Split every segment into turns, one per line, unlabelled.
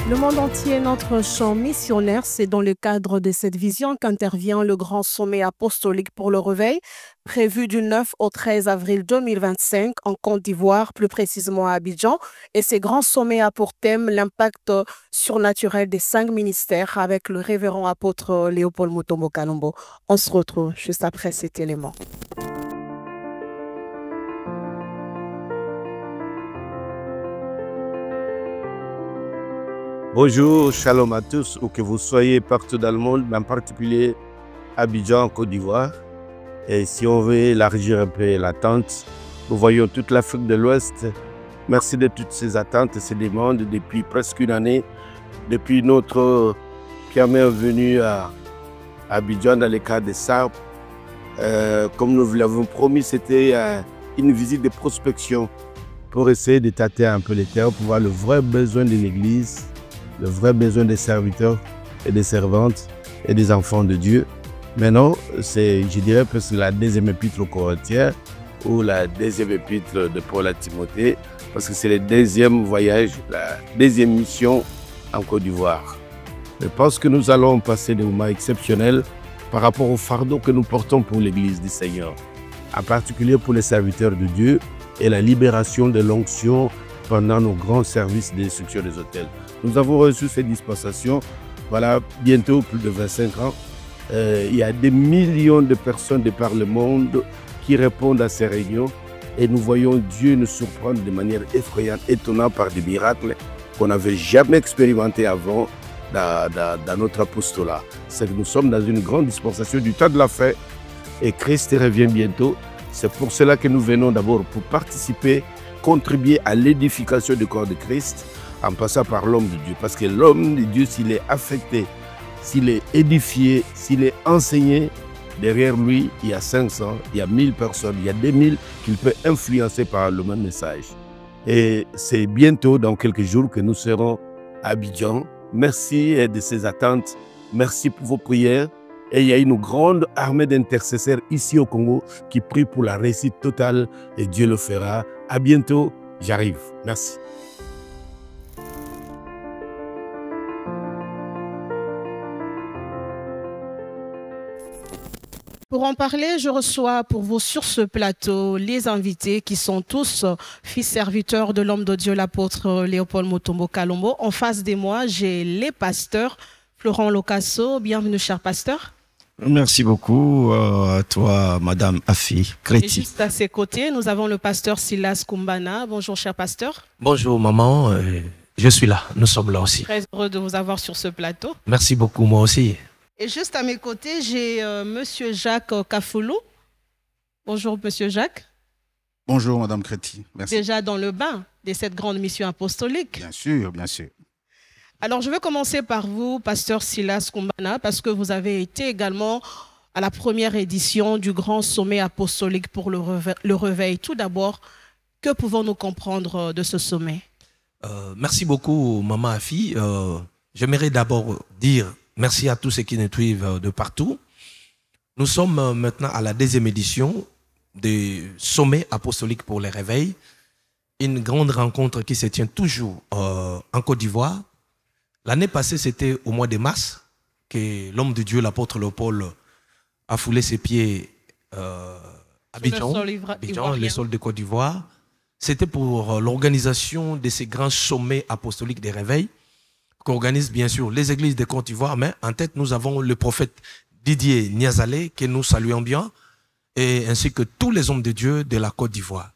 Le monde entier est notre champ missionnaire. C'est dans le cadre de cette vision qu'intervient le grand sommet apostolique pour le réveil, prévu du 9 au 13 avril 2025 en Côte d'Ivoire, plus précisément à Abidjan. Et ce grand sommet a pour thème l'impact surnaturel des 5 ministères avec le révérend apôtre Léopold Mutombo Kalombo. On se retrouve juste après cet élément.
Bonjour, shalom à tous, où que vous soyez partout dans le monde, mais en particulier Abidjan, en Côte d'Ivoire. Et si on veut élargir un peu l'attente, nous voyons toute l'Afrique de l'Ouest. Merci de toutes ces attentes et ces demandes depuis presque une année, depuis notre première venue à Abidjan dans le cadre des SARP. Comme nous vous l'avons promis, c'était une visite de prospection pour essayer de tâter un peu les terres, pour voir le vrai besoin de l'Église, le vrai besoin des serviteurs et des servantes et des enfants de Dieu. Maintenant, c'est, je dirais, presque la deuxième épître aux Corinthiens ou la deuxième épître de Paul à Timothée, parce que c'est le deuxième voyage, la deuxième mission en Côte d'Ivoire. Je pense que nous allons passer des moments exceptionnels par rapport au fardeau que nous portons pour l'Église du Seigneur, en particulier pour les serviteurs de Dieu et la libération de l'onction pendant nos grands services d'instruction des hôtels. Nous avons reçu cette dispensation, voilà, bientôt plus de 25 ans. Il y a des millions de personnes de par le monde qui répondent à ces réunions et nous voyons Dieu nous surprendre de manière effrayante, étonnante par des miracles qu'on n'avait jamais expérimentés avant dans notre apostolat. C'est que nous sommes dans une grande dispensation du temps de la fin et Christ revient bientôt. C'est pour cela que nous venons d'abord pour participer, contribuer à l'édification du corps de Christ en passant par l'homme de Dieu. Parce que l'homme de Dieu, s'il est affecté, s'il est édifié, s'il est enseigné, derrière lui, il y a 500, il y a 1000 personnes, il y a 2000 qu'il peut influencer par le même message. Et c'est bientôt, dans quelques jours, que nous serons à Abidjan. Merci de ces attentes, merci pour vos prières. Et il y a une grande armée d'intercesseurs ici au Congo qui prient pour la réussite totale et Dieu le fera. À bientôt, j'arrive. Merci.
Pour en parler, je reçois pour vous sur ce plateau les invités qui sont tous fils serviteurs de l'homme de Dieu, l'apôtre Léopold Mutombo Kalombo. En face de moi, j'ai les pasteurs. Florent Locasso, bienvenue cher pasteur.
Merci beaucoup à toi, Madame Afi Kreti.
Et juste à ses côtés, nous avons le pasteur Silas Kumbana. Bonjour cher pasteur.
Bonjour maman, je suis là, nous sommes là aussi.
Très heureux de vous avoir sur ce plateau.
Merci beaucoup, moi aussi.
Et juste à mes côtés, j'ai monsieur Jacques Kafoulou. Bonjour monsieur Jacques.
Bonjour Madame Kreti, merci.
Déjà dans le bain de cette grande mission apostolique.
Bien sûr, bien sûr.
Alors, je vais commencer par vous, pasteur Silas Kumbana, parce que vous avez été également à la première édition du grand sommet apostolique pour le réveil. Tout d'abord, que pouvons-nous comprendre de ce sommet?
Merci beaucoup, maman Afi. J'aimerais d'abord dire merci à tous ceux qui nous suivent de partout. Nous sommes maintenant à la deuxième édition du sommet apostolique pour le réveil. Une grande rencontre qui se tient toujours en Côte d'Ivoire. L'année passée, c'était au mois de mars que l'homme de Dieu, l'apôtre Léopold, a foulé ses pieds à Abidjan, le sol de Côte d'Ivoire. C'était pour l'organisation de ces grands sommets apostoliques des réveils qu'organisent bien sûr les églises de Côte d'Ivoire, mais en tête, nous avons le prophète Didier Niazalé, que nous saluons bien, et ainsi que tous les hommes de Dieu de la Côte d'Ivoire.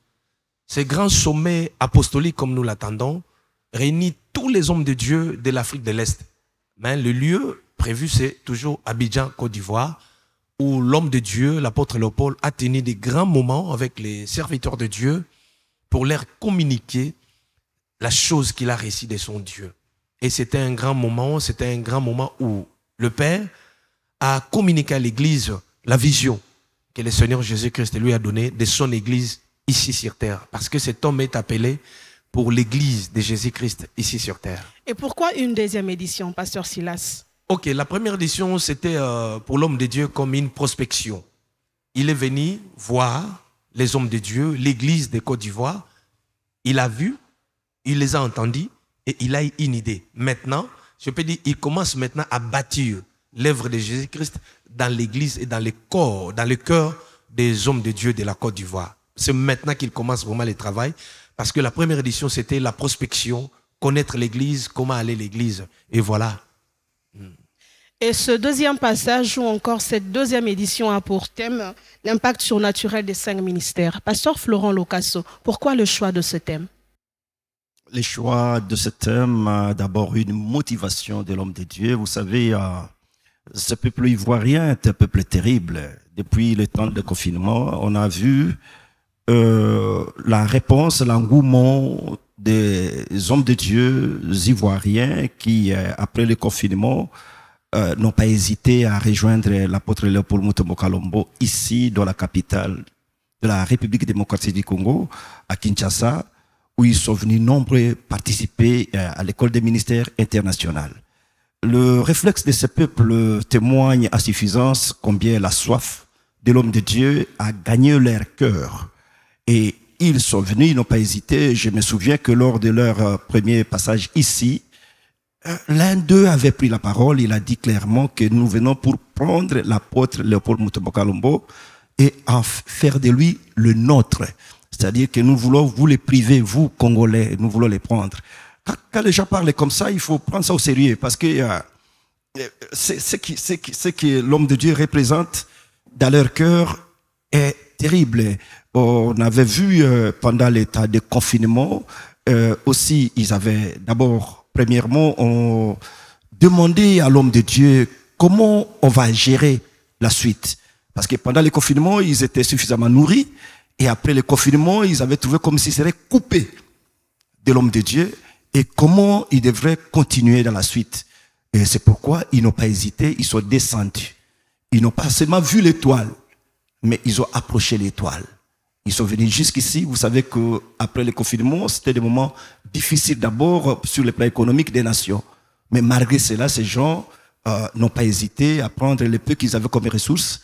Ces grands sommets apostoliques, comme nous l'attendons, réunit tous les hommes de Dieu de l'Afrique de l'Est. Mais le lieu prévu, c'est toujours Abidjan, Côte d'Ivoire, où l'homme de Dieu, l'apôtre Léopold, a tenu des grands moments avec les serviteurs de Dieu pour leur communiquer la chose qu'il a réussi de son Dieu. Et c'était un grand moment où le Père a communiqué à l'Église la vision que le Seigneur Jésus-Christ lui a donnée de son Église ici sur terre. Parce que cet homme est appelé pour l'Église de Jésus-Christ ici sur terre.
Et pourquoi une deuxième édition, pasteur Silas?
Ok, la première édition, c'était pour l'homme de Dieu comme une prospection. Il est venu voir les hommes de Dieu, l'Église de Côte d'Ivoire. Il a vu, il les a entendus et il a une idée. Maintenant, je peux dire, il commence maintenant à bâtir l'œuvre de Jésus-Christ dans l'église et dans les corps, dans le cœur des hommes de Dieu de la Côte d'Ivoire. C'est maintenant qu'il commence vraiment le travail, parce que la première édition, c'était la prospection, connaître l'église, comment aller à l'église. Et voilà.
Et ce deuxième passage, ou encore cette deuxième édition, a pour thème l'impact surnaturel des 5 ministères. Pasteur Florent Locasso, pourquoi le choix de ce thème?
Le choix de ce thème a d'abord une motivation de l'homme de Dieu. Vous savez, ce peuple ivoirien est un peuple terrible. Depuis le temps de confinement, on a vu la réponse, l'engouement des hommes de Dieu ivoiriens qui, après le confinement, n'ont pas hésité à rejoindre l'apôtre Léopold Mutombo Kalombo ici dans la capitale de la République démocratique du Congo, à Kinshasa, où ils sont venus nombreux participer à l'école des ministères internationaux. Le réflexe de ce peuple témoigne à suffisance combien la soif de l'homme de Dieu a gagné leur cœur. Et ils sont venus, ils n'ont pas hésité. Je me souviens que lors de leur premier passage ici, l'un d'eux avait pris la parole, il a dit clairement que nous venons pour prendre l'apôtre Léopold Mutombo Kalombo et en faire de lui le nôtre. C'est-à-dire que nous voulons vous les priver, vous Congolais, nous voulons les prendre. Quand les gens parlent comme ça, il faut prendre ça au sérieux parce que c'est ce que l'homme de Dieu représente dans leur cœur est terrible. On avait vu pendant l'état de confinement, aussi ils avaient d'abord premièrement, on demandait à l'homme de Dieu comment on va gérer la suite. Parce que pendant le confinement, ils étaient suffisamment nourris. Et après le confinement, ils avaient trouvé comme s'ils seraient coupés de l'homme de Dieu. Et comment ils devraient continuer dans la suite. Et c'est pourquoi ils n'ont pas hésité, ils sont descendus. Ils n'ont pas seulement vu l'étoile, mais ils ont approché l'étoile. Ils sont venus jusqu'ici. Vous savez qu'après le confinement, c'était des moments difficiles d'abord sur le plan économique des nations. Mais malgré cela, ces gens n'ont pas hésité à prendre le peu qu'ils avaient comme ressources,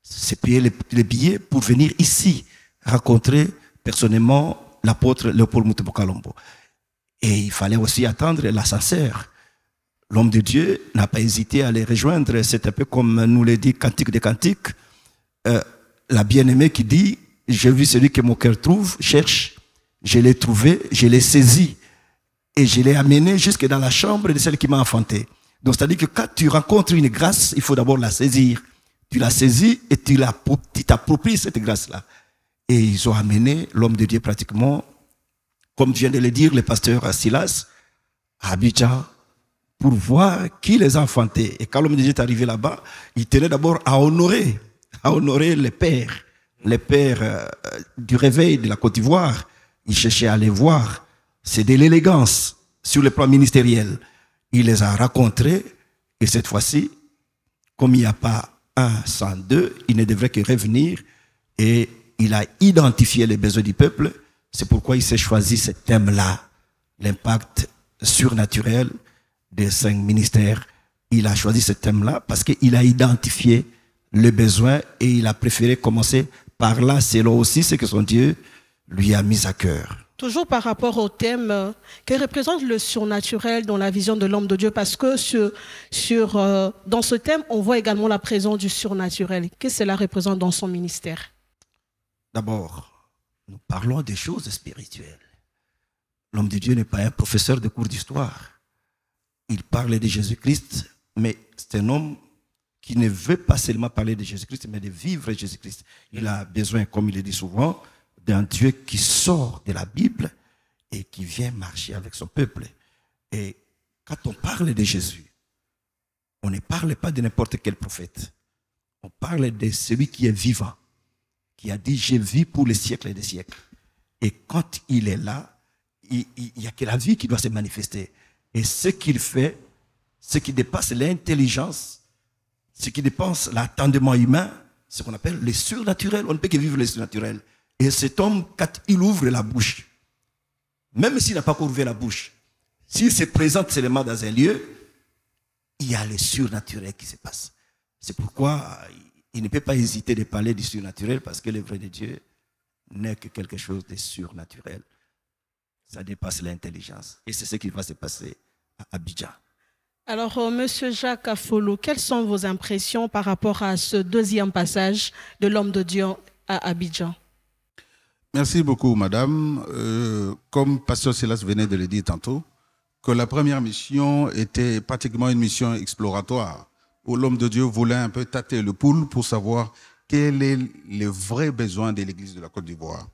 se payer les billets pour venir ici rencontrer personnellement l'apôtre Léopold Mutombo Kalombo. Et il fallait aussi attendre l'ascenseur. L'homme de Dieu n'a pas hésité à les rejoindre. C'est un peu comme nous le dit Cantique des Cantiques. La bien-aimée qui dit: j'ai vu celui que mon cœur trouve, cherche, je l'ai trouvé, je l'ai saisi et je l'ai amené jusque dans la chambre de celle qui m'a enfanté. Donc c'est-à-dire que quand tu rencontres une grâce, il faut d'abord la saisir. Tu la saisis et tu t'appropries cette grâce-là. Et ils ont amené l'homme de Dieu pratiquement, comme vient de le dire le pasteur Silas, à Abidjan, pour voir qui les a enfantés. Et quand l'homme de Dieu est arrivé là-bas, il tenait d'abord à honorer les pères du réveil de la Côte d'Ivoire. Il cherchait à les voir. C'est de l'élégance sur le plan ministériel. Il les a rencontrés et cette fois-ci, comme il n'y a pas un sans deux, il ne devrait que revenir et il a identifié les besoins du peuple. C'est pourquoi il s'est choisi ce thème-là, l'impact surnaturel des 5 ministères. Il a choisi ce thème-là parce qu'il a identifié le besoin et il a préféré commencer par là, selon aussi ce que son Dieu lui a mis à cœur.
Toujours par rapport au thème, que représente le surnaturel dans la vision de l'homme de Dieu? Parce que dans ce thème, on voit également la présence du surnaturel. Qu'est-ce que cela représente dans son ministère?
D'abord, nous parlons des choses spirituelles. L'homme de Dieu n'est pas un professeur de cours d'histoire. Il parle de Jésus-Christ, mais c'est un homme qui ne veut pas seulement parler de Jésus-Christ, mais de vivre Jésus-Christ. Il a besoin, comme il le dit souvent, d'un Dieu qui sort de la Bible et qui vient marcher avec son peuple. Et quand on parle de Jésus, on ne parle pas de n'importe quel prophète. On parle de celui qui est vivant, qui a dit « Je vis pour les siècles et des siècles ». Et quand il est là, il n'y a que la vie qui doit se manifester. Et ce qu'il fait, ce qui dépasse l'intelligence, ce qui dépasse l'attendement humain, ce qu'on appelle le surnaturel. On ne peut que vivre le surnaturel. Et cet homme, quand il ouvre la bouche, même s'il n'a pas encore ouvert la bouche, s'il se présente seulement dans un lieu, il y a le surnaturel qui se passe. C'est pourquoi il ne peut pas hésiter de parler du surnaturel, parce que l'œuvre de Dieu n'est que quelque chose de surnaturel. Ça dépasse l'intelligence. Et c'est ce qui va se passer à Abidjan.
Alors, Monsieur Jacques Afolo, quelles sont vos impressions par rapport à ce deuxième passage de l'homme de Dieu à Abidjan?
Merci beaucoup, madame. Comme Pasteur Silas venait de le dire tantôt, que la première mission était pratiquement une mission exploratoire, où l'homme de Dieu voulait un peu tâter le pouls pour savoir quels sont les vrais besoins de l'Église de la Côte d'Ivoire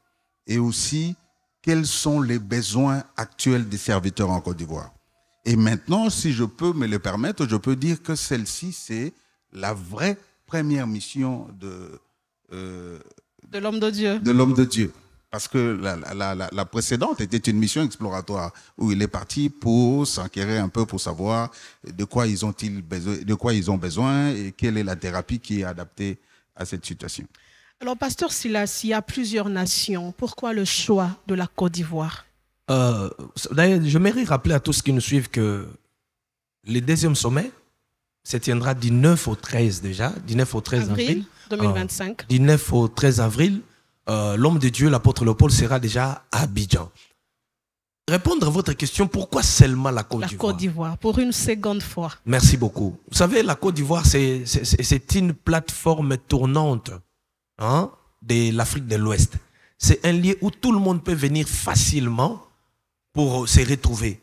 et aussi quels sont les besoins actuels des serviteurs en Côte d'Ivoire. Et maintenant, si je peux me le permettre, je peux dire que celle-ci, c'est la vraie première mission de
l'homme de Dieu.
De l'homme de Dieu. Parce que la précédente était une mission exploratoire où il est parti pour s'enquérir un peu pour savoir de quoi ils ont besoin et quelle est la thérapie qui est adaptée à cette situation.
Alors, Pasteur Silas, il y a plusieurs nations. Pourquoi le choix de la Côte d'Ivoire?
D'ailleurs, je m'aimerais rappeler à tous ceux qui nous suivent que le deuxième sommet se tiendra du 9 au 13 déjà, du 9 au 13 avril
2025.
Du 9 au 13 avril, l'homme de Dieu, l'apôtre Léopold, sera déjà à Abidjan. Répondre à votre question, pourquoi seulement la Côte d'Ivoire?
La Côte d'Ivoire, pour une seconde fois.
Merci beaucoup. Vous savez, la Côte d'Ivoire, c'est une plateforme tournante de l'Afrique de l'Ouest. C'est un lieu où tout le monde peut venir facilement pour se retrouver.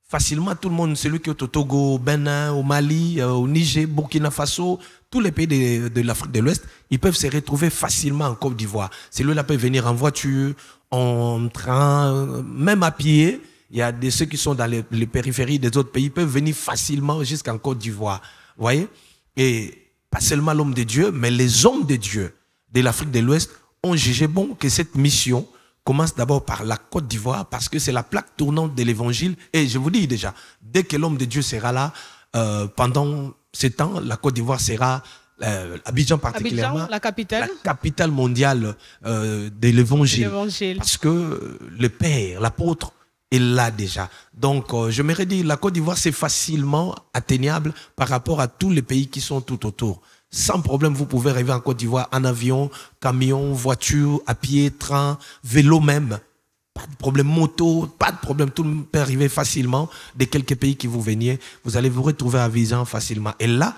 Facilement, tout le monde, celui qui est au Togo, au Bénin, au Mali, au Niger, Burkina Faso, tous les pays de l'Afrique de l'Ouest, ils peuvent se retrouver facilement en Côte d'Ivoire. Celui-là peut venir en voiture, en train, même à pied. Il y a ceux qui sont dans les périphéries des autres pays, ils peuvent venir facilement jusqu'en Côte d'Ivoire. Vous voyez? Et pas seulement l'homme de Dieu, mais les hommes de Dieu de l'Afrique de l'Ouest ont jugé bon que cette mission commence d'abord par la Côte d'Ivoire parce que c'est la plaque tournante de l'évangile. Et je vous dis déjà, dès que l'homme de Dieu sera là, pendant ce temps, la Côte d'Ivoire sera, Abidjan particulièrement,
Abidjan, la
capitale mondiale de l'évangile. Parce que le Père, l'apôtre, est là déjà. Donc, je m'aurais dit, la Côte d'Ivoire, c'est facilement atteignable par rapport à tous les pays qui sont tout autour. Sans problème, vous pouvez arriver en Côte d'Ivoire en avion, camion, voiture, à pied, train, vélo même. Pas de problème, moto, pas de problème. Tout le monde peut arriver facilement de quelques pays qui vous veniez. Vous allez vous retrouver à Abidjan facilement. Et là,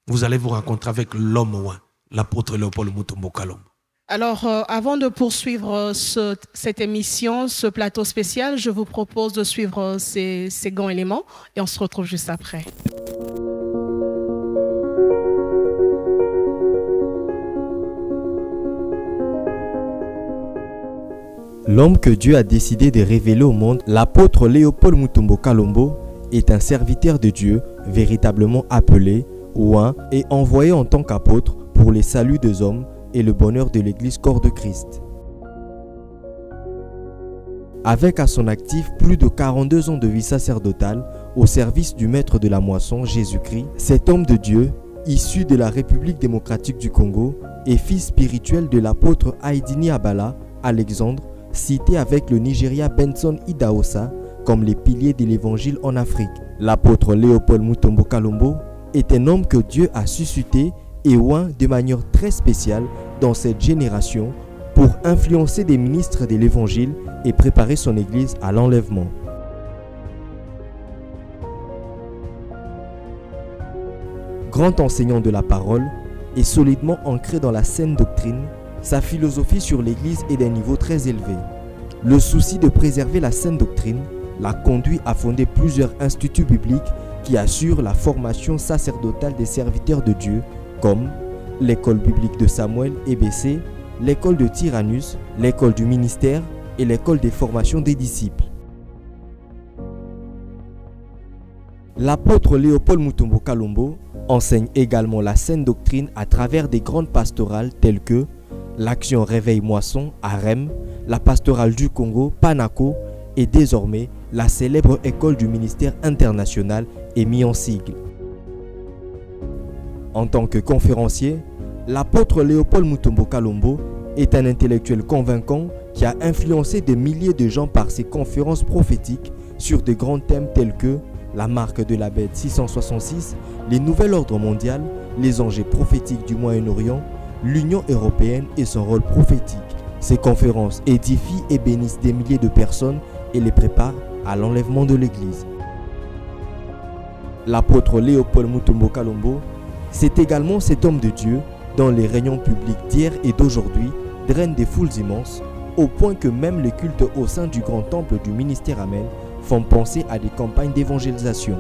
vous allez vous rencontrer avec l'homme ouin, l'apôtre Léopold Mutombo Kalombo.
Alors, avant de poursuivre cette émission, ce plateau spécial, je vous propose de suivre ces grands éléments et on se retrouve juste après.
L'homme que Dieu a décidé de révéler au monde, l'apôtre Léopold Mutombo Kalombo, est un serviteur de Dieu véritablement appelé, oint et envoyé en tant qu'apôtre pour les saluts des hommes et le bonheur de l'Église corps de Christ. Avec à son actif plus de 42 ans de vie sacerdotale au service du maître de la moisson, Jésus-Christ, cet homme de Dieu, issu de la République démocratique du Congo et fils spirituel de l'apôtre Haïdini Abala, Alexandre, cité avec le Nigeria Benson Idahosa comme les piliers de l'évangile en Afrique. L'apôtre Léopold Mutombo Kalombo est un homme que Dieu a suscité et oint de manière très spéciale dans cette génération pour influencer des ministres de l'évangile et préparer son église à l'enlèvement. Grand enseignant de la parole et solidement ancré dans la saine doctrine, sa philosophie sur l'Église est d'un niveau très élevé. Le souci de préserver la saine doctrine l'a conduit à fonder plusieurs instituts bibliques qui assurent la formation sacerdotale des serviteurs de Dieu, comme l'école biblique de Samuel EBC, l'école de Tyrannus, l'école du ministère et l'école des formations des disciples. L'apôtre Léopold Mutombo Kalombo enseigne également la saine doctrine à travers des grandes pastorales telles que l'Action Réveil Moisson à Rem, la pastorale du Congo, Panako, et désormais la célèbre école du ministère international est mise en sigle. En tant que conférencier, l'apôtre Léopold Mutombo Kalombo est un intellectuel convaincant qui a influencé des milliers de gens par ses conférences prophétiques sur de grands thèmes tels que la marque de la bête 666, les nouvel ordre mondial, les enjeux prophétiques du Moyen-Orient, l'Union européenne et son rôle prophétique. Ces conférences édifient et bénissent des milliers de personnes et les prépare à l'enlèvement de l'Église. L'apôtre Léopold Mutombo Kalombo, c'est également cet homme de Dieu dont les réunions publiques d'hier et d'aujourd'hui drainent des foules immenses, au point que même les cultes au sein du grand temple du ministère Amen font penser à des campagnes d'évangélisation.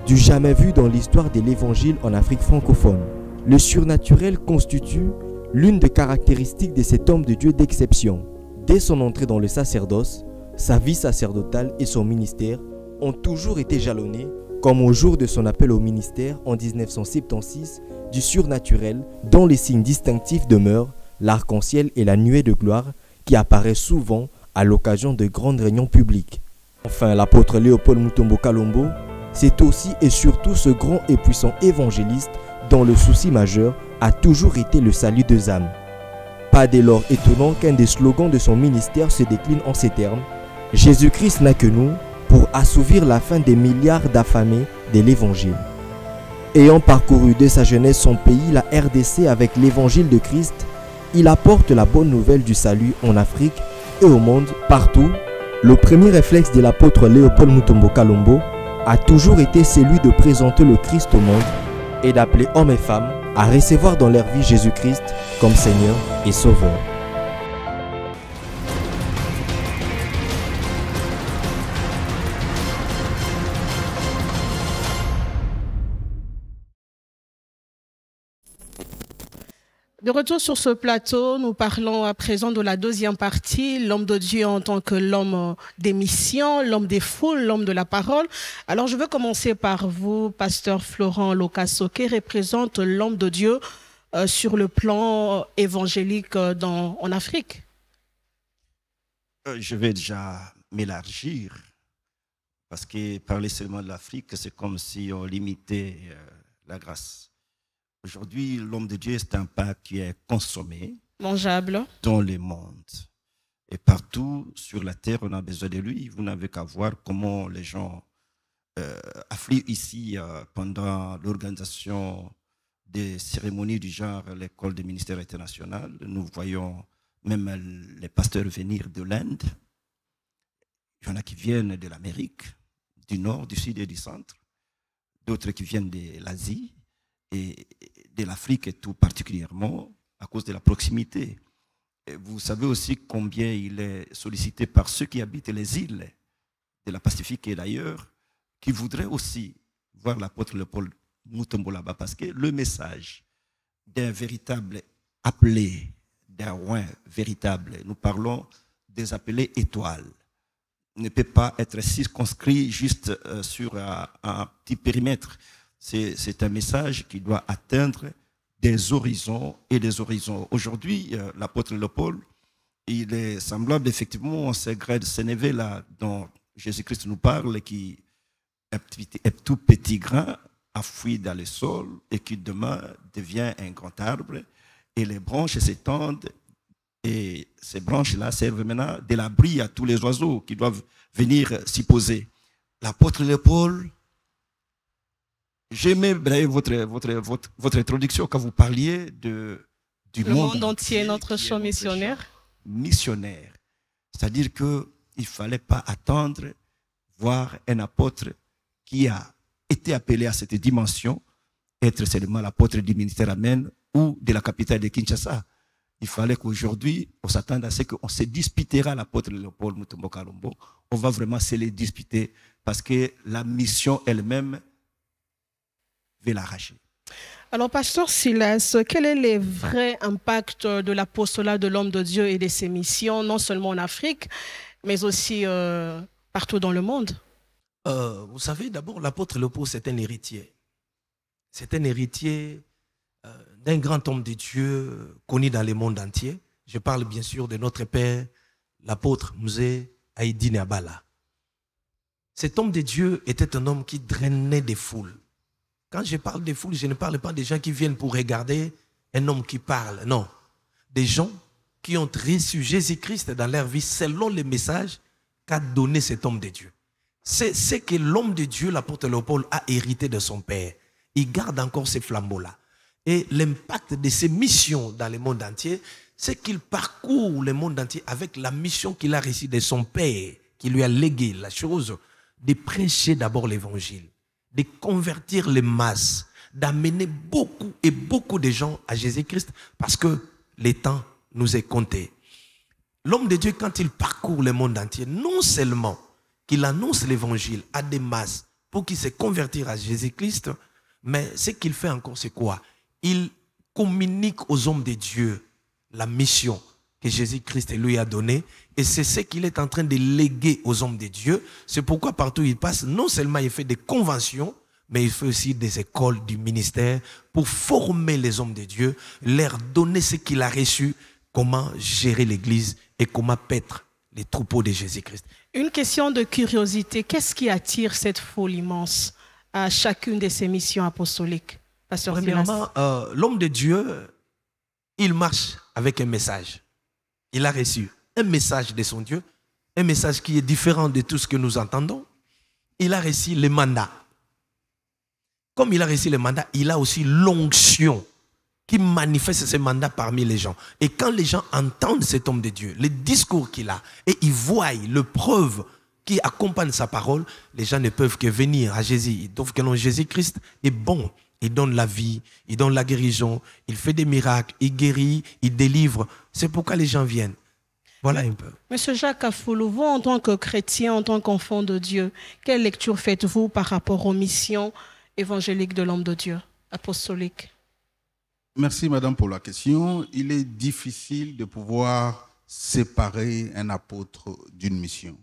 Du jamais vu dans l'histoire de l'évangile en Afrique francophone, le surnaturel constitue l'une des caractéristiques de cet homme de Dieu d'exception. Dès son entrée dans le sacerdoce, sa vie sacerdotale et son ministère ont toujours été jalonnés, comme au jour de son appel au ministère en 1976, du surnaturel dont les signes distinctifs demeurent l'arc-en-ciel et la nuée de gloire qui apparaît souvent à l'occasion de grandes réunions publiques. Enfin, l'apôtre Léopold Mutombo Kalombo, c'est aussi et surtout ce grand et puissant évangéliste dont le souci majeur a toujours été le salut des âmes. Pas dès lors étonnant qu'un des slogans de son ministère se décline en ces termes: Jésus-Christ n'a que nous pour assouvir la faim des milliards d'affamés de l'évangile. Ayant parcouru dès sa jeunesse son pays, la RDC, avec l'évangile de Christ, il apporte la bonne nouvelle du salut en Afrique et au monde partout. Le premier réflexe de l'apôtre Léopold Mutombo Kalombo a toujours été celui de présenter le Christ au monde et d'appeler hommes et femmes à recevoir dans leur vie Jésus-Christ comme Seigneur et Sauveur.
De retour sur ce plateau, nous parlons à présent de la deuxième partie, l'homme de Dieu en tant que l'homme des missions, l'homme des foules, l'homme de la parole. Alors je veux commencer par vous, pasteur Florent Lokaso, qui représente l'homme de Dieu sur le plan évangélique en Afrique.
Je vais déjà m'élargir, parce que parler seulement de l'Afrique, c'est comme si on limitait la grâce. Aujourd'hui, l'homme de Dieu, c'est un pain qui est consommé,
mangeable, dans
le monde. Et partout sur la terre, on a besoin de lui. Vous n'avez qu'à voir comment les gens affluent ici pendant l'organisation des cérémonies du genre l'école des ministères internationaux. Nous voyons même les pasteurs venir de l'Inde. Il y en a qui viennent de l'Amérique, du Nord, du Sud et du Centre. D'autres qui viennent de l'Asie et de l'Afrique, et tout particulièrement à cause de la proximité. Et vous savez aussi combien il est sollicité par ceux qui habitent les îles de la Pacifique et d'ailleurs, qui voudraient aussi voir l'apôtre Léopold Mutombo là-bas, parce que le message d'un véritable appelé, d'un roi véritable, nous parlons des appelés étoiles, ne peut pas être circonscrit juste sur un petit périmètre. C'est un message qui doit atteindre des horizons et des horizons. Aujourd'hui, l'apôtre Léopold, il est semblable effectivement à ce grès de sénévé là dont Jésus-Christ nous parle, qui est tout petit grain, enfouie dans le sol et qui demain devient un grand arbre. Et les branches s'étendent et ces branches-là servent maintenant de l'abri à tous les oiseaux qui doivent venir s'y poser. L'apôtre Léopold, j'aimais votre introduction quand vous parliez du monde
entier, notre champ missionnaire.
Missionnaire. C'est-à-dire qu'il ne fallait pas attendre voir un apôtre qui a été appelé à cette dimension, être seulement l'apôtre du ministère Amen ou de la capitale de Kinshasa. Il fallait qu'aujourd'hui, on s'attende à ce qu'on se disputera l'apôtre Léopold Mutombo Kalombo. On va vraiment se les disputer parce que la mission elle-même l'arracher.
Alors, pasteur Silas, quel est le vrai impact de l'apostolat de l'homme de Dieu et de ses missions, non seulement en Afrique, mais aussi partout dans le monde?
Vous savez, d'abord, l'apôtre Léopold, c'est un héritier. C'est un héritier d'un grand homme de Dieu connu dans le monde entier. Je parle bien sûr de notre père, l'apôtre Mzee Haïdi Nabala. Cet homme de Dieu était un homme qui drainait des foules. Quand je parle des foules, je ne parle pas des gens qui viennent pour regarder un homme qui parle. Non. Des gens qui ont reçu Jésus-Christ dans leur vie selon le message qu'a donné cet homme de Dieu. C'est ce que l'homme de Dieu, l'apôtre Léopold, a hérité de son père. Il garde encore ces flambeaux-là. Et l'impact de ses missions dans le monde entier, c'est qu'il parcourt le monde entier avec la mission qu'il a reçue de son Père, qui lui a légué la chose de prêcher d'abord l'évangile, de convertir les masses, d'amener beaucoup et beaucoup de gens à Jésus-Christ, parce que le temps nous est compté. L'homme de Dieu, quand il parcourt le monde entier, non seulement qu'il annonce l'évangile à des masses pour qu'ils se convertissent à Jésus-Christ, mais ce qu'il fait encore, c'est quoi? Il communique aux hommes de Dieu la mission que Jésus-Christ lui a donnée, et c'est ce qu'il est en train de léguer aux hommes de Dieu. C'est pourquoi partout où il passe, non seulement il fait des conventions, mais il fait aussi des écoles du ministère pour former les hommes de Dieu, leur donner ce qu'il a reçu, comment gérer l'église et comment paître les troupeaux de Jésus-Christ.
Une question de curiosité. Qu'est-ce qui attire cette foule immense à chacune de ces missions apostoliques, Pasteur Silas?
Premièrement, l'homme de Dieu, il marche avec un message. Il a reçu un message de son Dieu, un message qui est différent de tout ce que nous entendons. Il a reçu le mandat. Comme il a reçu le mandat, il a aussi l'onction qui manifeste ce mandat parmi les gens. Et quand les gens entendent cet homme de Dieu, le discours qu'il a, et ils voient le preuve qui accompagne sa parole, les gens ne peuvent que venir à Jésus. Ils trouvent que non, Jésus-Christ est bon. Il donne la vie, il donne la guérison, il fait des miracles, il guérit, il délivre. C'est pourquoi les gens viennent. Voilà un peu.
Monsieur Jacques Afoulou, vous en tant que chrétien, en tant qu'enfant de Dieu, quelle lecture faites-vous par rapport aux missions évangéliques de l'homme de Dieu, apostoliques?
Merci madame pour la question. Il est difficile de pouvoir séparer un apôtre d'une mission.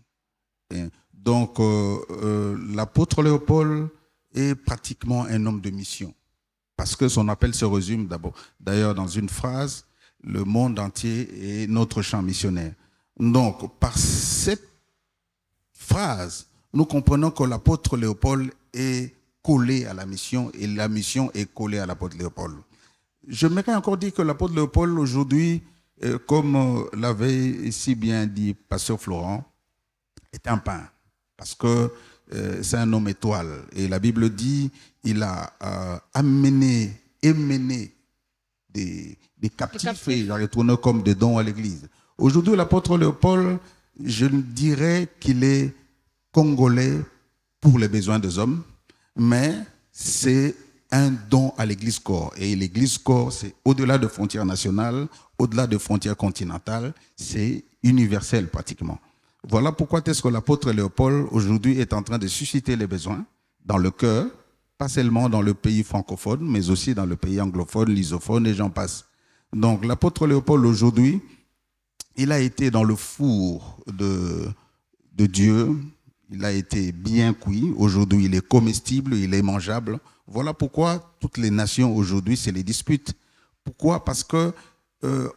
Donc l'apôtre Léopold est pratiquement un homme de mission, parce que son appel se résume d'ailleurs dans une phrase: le monde entier est notre champ missionnaire. Donc par cette phrase, nous comprenons que l'apôtre Léopold est collé à la mission et la mission est collée à l'apôtre Léopold. J'aimerais encore dire que l'apôtre Léopold aujourd'hui, comme l'avait si bien dit Pasteur Florent, est un pain, parce que c'est un homme étoile. Et la Bible dit il a amené des captifs et il a retourné comme des dons à l'église. Aujourd'hui, l'apôtre Léopold, je dirais qu'il est congolais pour les besoins des hommes, mais c'est un don à l'église corps. Et l'église corps, c'est au-delà de frontières nationales, au-delà de frontières continentales, c'est universel pratiquement. Voilà pourquoi est-ce que l'apôtre Léopold aujourd'hui est en train de susciter les besoins dans le cœur, pas seulement dans le pays francophone, mais aussi dans le pays anglophone, lusophone et j'en passe. Donc l'apôtre Léopold aujourd'hui, il a été dans le four de Dieu, il a été bien cuit, aujourd'hui il est comestible, il est mangeable. Voilà pourquoi toutes les nations aujourd'hui, c'est les disputes. Pourquoi? Parce que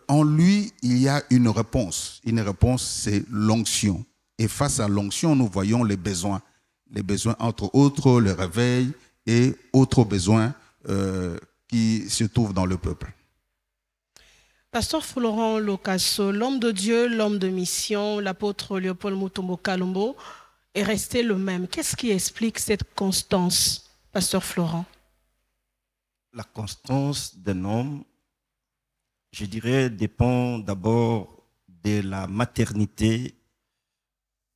en lui, il y a une réponse. Une réponse, c'est l'onction. Et face à l'onction, nous voyons les besoins. Les besoins, entre autres, le réveil et autres besoins qui se trouvent dans le peuple.
Pasteur Florent Locasso, l'homme de Dieu, l'homme de mission, l'apôtre Léopold Mutombo Kalombo est resté le même. Qu'est-ce qui explique cette constance, Pasteur Florent?
La constance d'un homme, je dirais, dépend d'abord de la maternité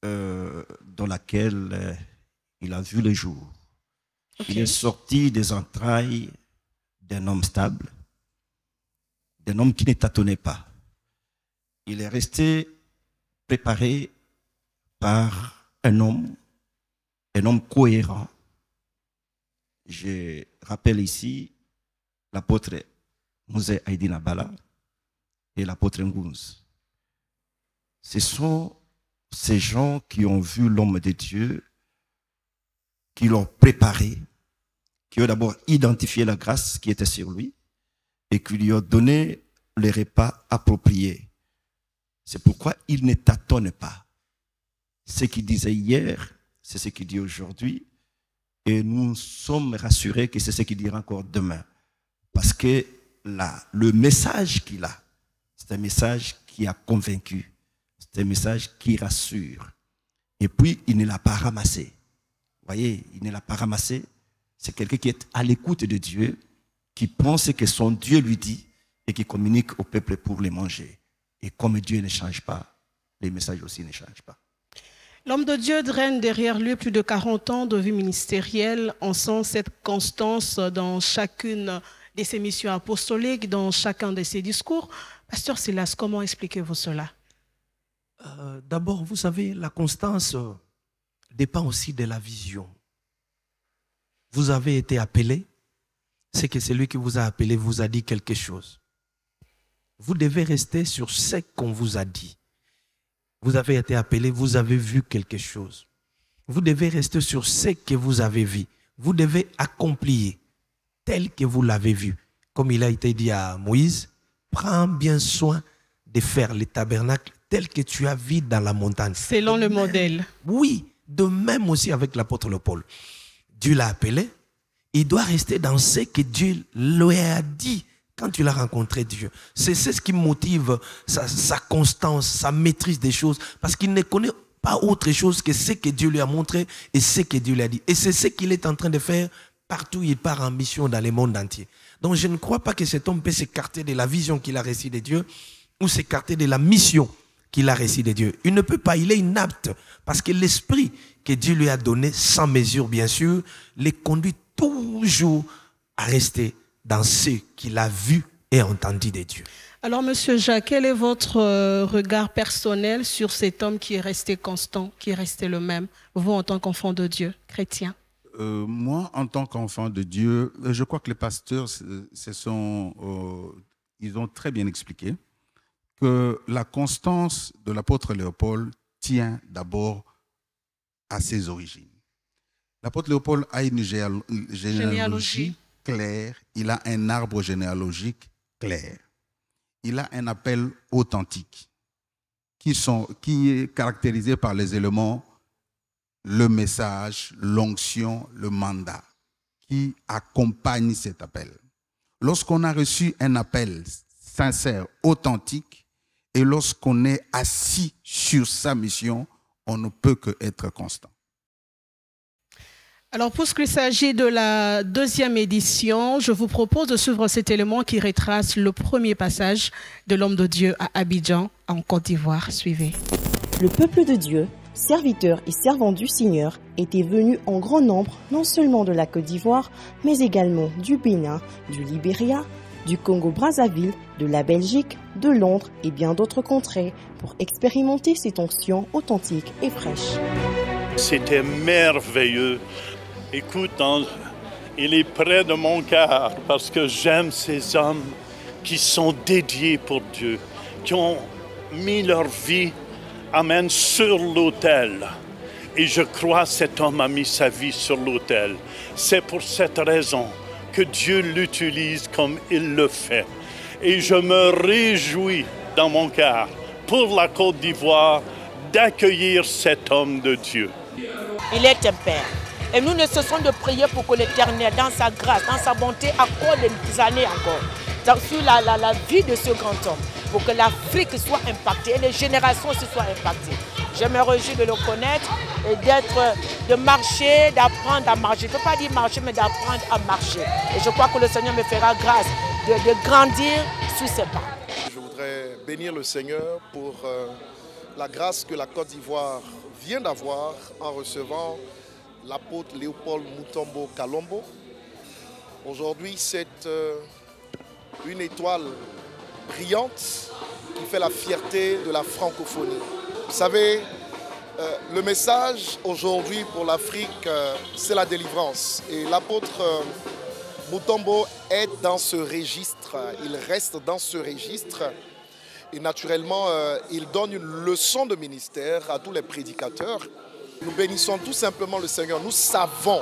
dans laquelle il a vu le jour. Okay. Il est sorti des entrailles d'un homme stable, d'un homme qui ne tâtonnait pas. Il est resté préparé par un homme cohérent. Je rappelle ici l'apôtre Mouzé Aïdina Bala et l'apôtre Ngounz. Ce sont ces gens qui ont vu l'homme de Dieu, qui l'ont préparé, qui ont d'abord identifié la grâce qui était sur lui et qui lui ont donné les repas appropriés. C'est pourquoi il ne tâtonne pas. Ce qu'il disait hier, c'est ce qu'il dit aujourd'hui, et nous sommes rassurés que c'est ce qu'il dira encore demain. Parce que le message qu'il a, c'est un message qui a convaincu, c'est un message qui rassure. Et puis, il ne l'a pas ramassé. Vous voyez, il ne l'a pas ramassé. C'est quelqu'un qui est à l'écoute de Dieu, qui pense que son Dieu lui dit et qui communique au peuple pour les manger. Et comme Dieu ne change pas, les messages aussi ne changent pas.
L'homme de Dieu draine derrière lui plus de 40 ans de vie ministérielle. On sent cette constance dans chacune de ses missions apostoliques, dans chacun de ses discours. Pasteur Silas, comment expliquez-vous cela?
D'abord, vous savez, la constance dépend aussi de la vision. Vous avez été appelé, c'est que celui qui vous a appelé vous a dit quelque chose. Vous devez rester sur ce qu'on vous a dit. Vous avez été appelé, vous avez vu quelque chose. Vous devez rester sur ce que vous avez vu. Vous devez accomplir tel que vous l'avez vu. Comme il a été dit à Moïse, prends bien soin de faire les tabernacles tel que tu as vu dans la montagne.
Selon le modèle.
Oui, de même aussi avec l'apôtre Paul. Dieu l'a appelé, il doit rester dans ce que Dieu lui a dit. Quand tu l'as rencontré, Dieu, c'est ce qui motive sa constance, sa maîtrise des choses, parce qu'il ne connaît pas autre chose que ce que Dieu lui a montré et ce que Dieu lui a dit. Et c'est ce qu'il est en train de faire partout où il part en mission dans le monde entier. Donc je ne crois pas que cet homme peut s'écarter de la vision qu'il a reçue de Dieu ou s'écarter de la mission qu'il a reçue de Dieu. Il ne peut pas, il est inapte, parce que l'esprit que Dieu lui a donné, sans mesure bien sûr, les conduit toujours à rester dans ce qu'il a vu et entendu de Dieu.
Alors, Monsieur Jacques, quel est votre regard personnel sur cet homme qui est resté constant, qui est resté le même, vous en tant qu'enfant de Dieu, chrétien?
Moi, en tant qu'enfant de Dieu, je crois que les pasteurs, ils ont très bien expliqué que la constance de l'apôtre Léopold tient d'abord à ses origines. L'apôtre Léopold a une généalogie clair, il a un arbre généalogique clair. Il a un appel authentique qui est caractérisé par les éléments, le message, l'onction, le mandat qui accompagnent cet appel. Lorsqu'on a reçu un appel sincère, authentique, et lorsqu'on est assis sur sa mission, on ne peut qu'être constant.
Alors, puisqu'il s'agit de la deuxième édition, je vous propose de suivre cet élément qui retrace le premier passage de l'homme de Dieu à Abidjan, en Côte d'Ivoire. Suivez.
Le peuple de Dieu, serviteurs et servants du Seigneur, était venu en grand nombre, non seulement de la Côte d'Ivoire, mais également du Bénin, du Libéria, du Congo-Brazzaville, de la Belgique, de Londres et bien d'autres contrées pour expérimenter cette onction authentique et fraîche.
C'était merveilleux. Écoute, il est près de mon cœur parce que j'aime ces hommes qui sont dédiés pour Dieu, qui ont mis leur vie sur l'autel. Et je crois que cet homme a mis sa vie sur l'autel. C'est pour cette raison que Dieu l'utilise comme il le fait. Et je me réjouis dans mon cœur pour la Côte d'Ivoire d'accueillir cet homme de Dieu.
Il est un père. Et nous ne cessons de prier pour que l'Éternel, dans sa grâce, dans sa bonté, accorde des années encore sur la vie de ce grand homme, pour que l'Afrique soit impactée et les générations aussi soient impactées. Je me réjouis de le connaître et de marcher, d'apprendre à marcher. Je ne peux pas dire marcher, mais d'apprendre à marcher. Et je crois que le Seigneur me fera grâce de grandir sous ses pas.
Je voudrais bénir le Seigneur pour la grâce que la Côte d'Ivoire vient d'avoir en recevant l'apôtre Léopold Mutombo Kalombo. Aujourd'hui, c'est une étoile brillante qui fait la fierté de la francophonie. Vous savez, le message aujourd'hui pour l'Afrique, c'est la délivrance. Et l'apôtre Mutombo est dans ce registre, il reste dans ce registre. Et naturellement, il donne une leçon de ministère à tous les prédicateurs. Nous bénissons tout simplement le Seigneur. Nous savons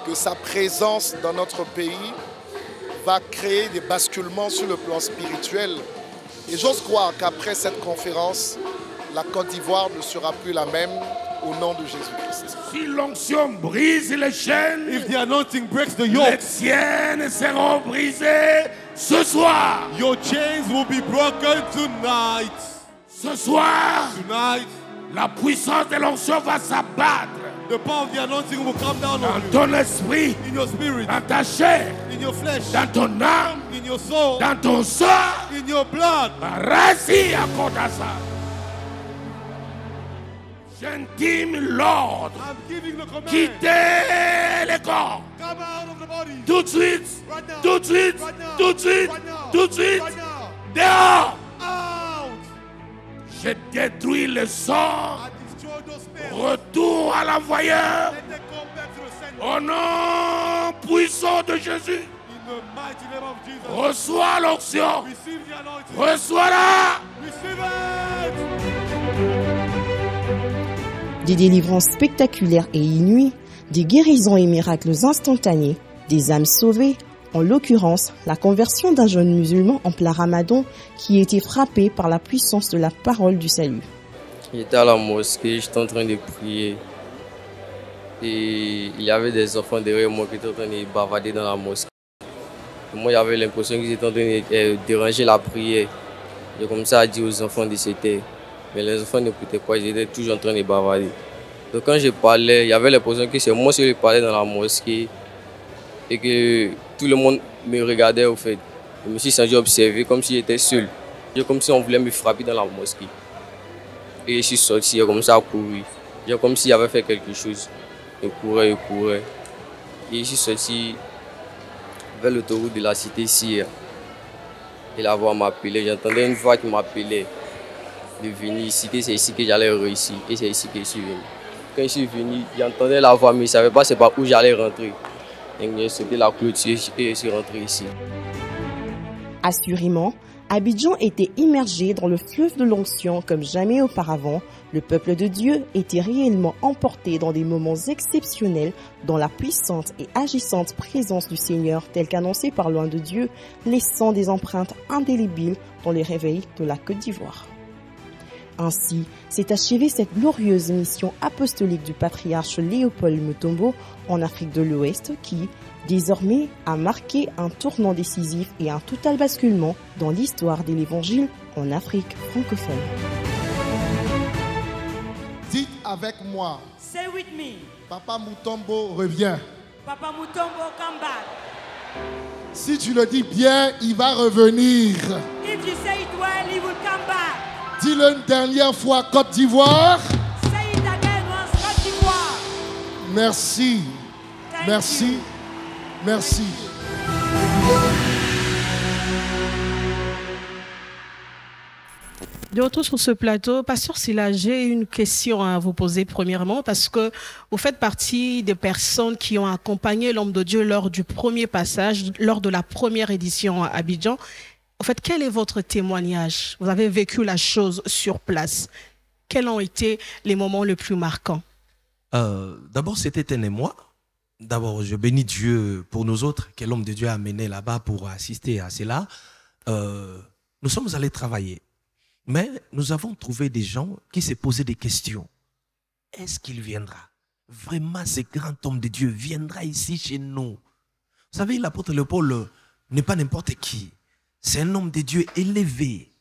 que sa présence dans notre pays va créer des basculements sur le plan spirituel. Et j'ose croire qu'après cette conférence, la Côte d'Ivoire ne sera plus la même au nom de Jésus-Christ.
Si l'onction brise les chaînes,
if the anointing breaks the yoke,
les siennes seront brisées ce soir.
Your chains will be broken tonight.
Ce soir,
tonight,
la puissance de l'onction va s'abattre.
The power of the anointing will come down
dans ton esprit,
in your spirit,
dans ta chair,
in your flesh,
dans ton âme,
in your soul,
dans ton sang,
in your blood.
Rasi à Kodasa. J'intime l'ordre.
I'm giving the command.
Quittez les corps.
Come out of the body.
Tout de suite.
Right now.
Tout de suite.
Right now.
Tout de suite.
Right now.
Tout de suite.
Right now.
Dehors.
Out.
Je détruis le sang.
I destroy those spells.
Retour à l'envoyeur.
Let them come back to the sender.
Au nom puissant de Jésus.
In the mighty name of Jesus.
Reçois l'onction.
Receive the anointing.
Reçois-la.
Receive it.
Des délivrances spectaculaires et inouïes, des guérisons et miracles instantanés, des âmes sauvées, en l'occurrence la conversion d'un jeune musulman en plein ramadan qui était frappé par la puissance de la parole du salut.
J'étais à la mosquée, j'étais en train de prier et il y avait des enfants derrière moi qui étaient en train de bavarder dans la mosquée. Et moi j'avais l'impression qu'ils étaient en train de déranger la prière. J'ai commencé à dire aux enfants de s'éteindre. Mais les enfants n'écoutaient pas, ils étaient toujours en train de bavarder. Donc quand je parlais, il y avait l'impression que c'est moi qui parlais dans la mosquée et que tout le monde me regardait au fait. Je me suis senti observé comme si j'étais seul. C'est comme si on voulait me frapper dans la mosquée. Et je suis sorti, j'ai commencé à courir. J'ai comme s'il avait fait quelque chose. Je courais. Et je suis sorti vers l'autoroute de la cité ici. Et la voix m'appelait, j'entendais une voix qui m'appelait de venir ici, que c'est ici que j'allais réussir. Et c'est ici que je suis venu. Quand je suis venu, j'entendais la voix, mais je ne savais pas c'est par où j'allais rentrer. Donc j'ai sauté la clôture et je suis rentré ici.
Assurément, Abidjan était immergé dans le fleuve de l'onction comme jamais auparavant. Le peuple de Dieu était réellement emporté dans des moments exceptionnels dans la puissante et agissante présence du Seigneur tel qu'annoncé par Loin de Dieu, laissant des empreintes indélébiles dans les réveils de la Côte d'Ivoire. Ainsi s'est achevée cette glorieuse mission apostolique du patriarche Léopold Mutombo en Afrique de l'Ouest qui, désormais, a marqué un tournant décisif et un total basculement dans l'histoire de l'Évangile en Afrique francophone.
Dites avec moi.
Say with me.
Papa Mutombo revient.
Papa Mutombo come back.
Si tu le dis bien, il va revenir.
If you say it well, he will come back.
Dis-le une dernière fois, Côte d'Ivoire.
Say it again once, Côte d'Ivoire.
Merci. Merci. Merci.
De retour sur ce plateau, Pasteur Sylla, j'ai une question à vous poser premièrement parce que vous faites partie des personnes qui ont accompagné l'homme de Dieu lors du premier passage, lors de la première édition à Abidjan. En fait, quel est votre témoignage? Vous avez vécu la chose sur place. Quels ont été les moments les plus marquants?
D'abord, c'était un émoi. D'abord, je bénis Dieu pour nous autres, que l'homme de Dieu a amené là-bas pour assister à cela. Nous sommes allés travailler. Mais nous avons trouvé des gens qui se posaient des questions. Est-ce qu'il viendra? Vraiment, ce grand homme de Dieu viendra ici chez nous? Vous savez, l'apôtre Léopold n'est pas n'importe qui. C'est un homme de Dieu élevé.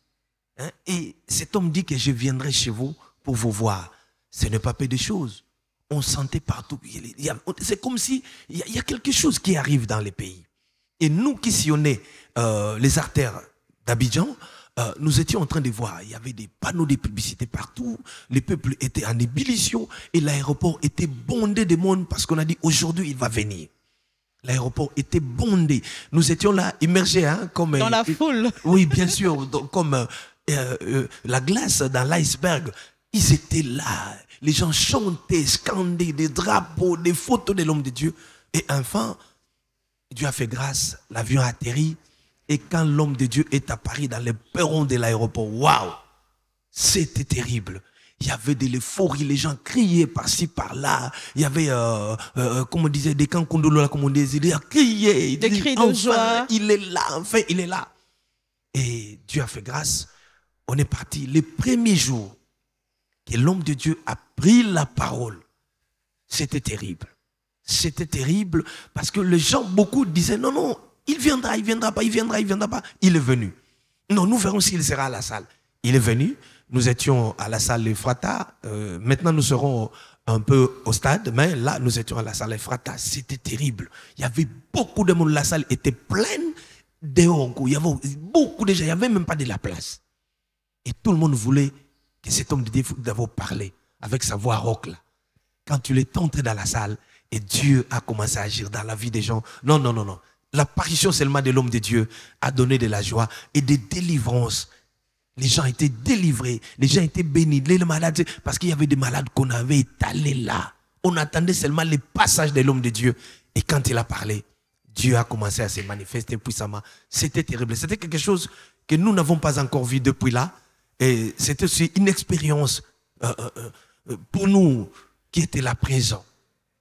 Hein? Et cet homme dit que je viendrai chez vous pour vous voir. Ce n'est pas peu de choses. On sentait partout. C'est comme si il y a quelque chose qui arrive dans les pays. Et nous qui sillonnons les artères d'Abidjan, nous étions en train de voir, il y avait des panneaux de publicité partout, le peuple était en ébullition et l'aéroport était bondé de monde parce qu'on a dit aujourd'hui il va venir. L'aéroport était bondé. Nous étions là immergés comme
dans la foule.
Oui, bien sûr, comme la glace dans l'iceberg. Ils étaient là. Les gens chantaient, scandaient des drapeaux, des photos de l'homme de Dieu. Et enfin, Dieu a fait grâce, l'avion a atterri. Et quand l'homme de Dieu est apparu dans les perrons de l'aéroport, waouh, c'était terrible. Il y avait de l'euphorie, les gens criaient par-ci, par-là. Il y avait, comme on disait, des cancondolo, comme on disait, ils criaient.
Des cris de joie.
Il est là, enfin, il est là. Et Dieu a fait grâce. On est parti. Le premier jour que l'homme de Dieu a pris la parole, c'était terrible. C'était terrible parce que les gens, beaucoup disaient, non, non, il viendra pas, il viendra pas. Il est venu. Non, nous verrons s'il sera à la salle. Il est venu. Nous étions à la salle Ephrata. Maintenant, nous serons un peu au stade, mais là, nous étions à la salle Ephrata. C'était terrible. Il y avait beaucoup de monde. La salle était pleine. dehors, il y avait beaucoup de gens, il n'y avait même pas de la place. Et tout le monde voulait que cet homme de Dieu d'abord parler avec sa voix rauque là. Quand tu es entré dans la salle et Dieu a commencé à agir dans la vie des gens. Non, non, non, non. L'apparition seulement de l'homme de Dieu a donné de la joie et des délivrances. Les gens étaient délivrés, les gens étaient bénis, les malades, parce qu'il y avait des malades qu'on avait étalés là. On attendait seulement les passages de l'homme de Dieu. Et quand il a parlé, Dieu a commencé à se manifester puissamment. C'était terrible. C'était quelque chose que nous n'avons pas encore vu depuis là. Et c'était aussi une expérience pour nous qui étaient là présents.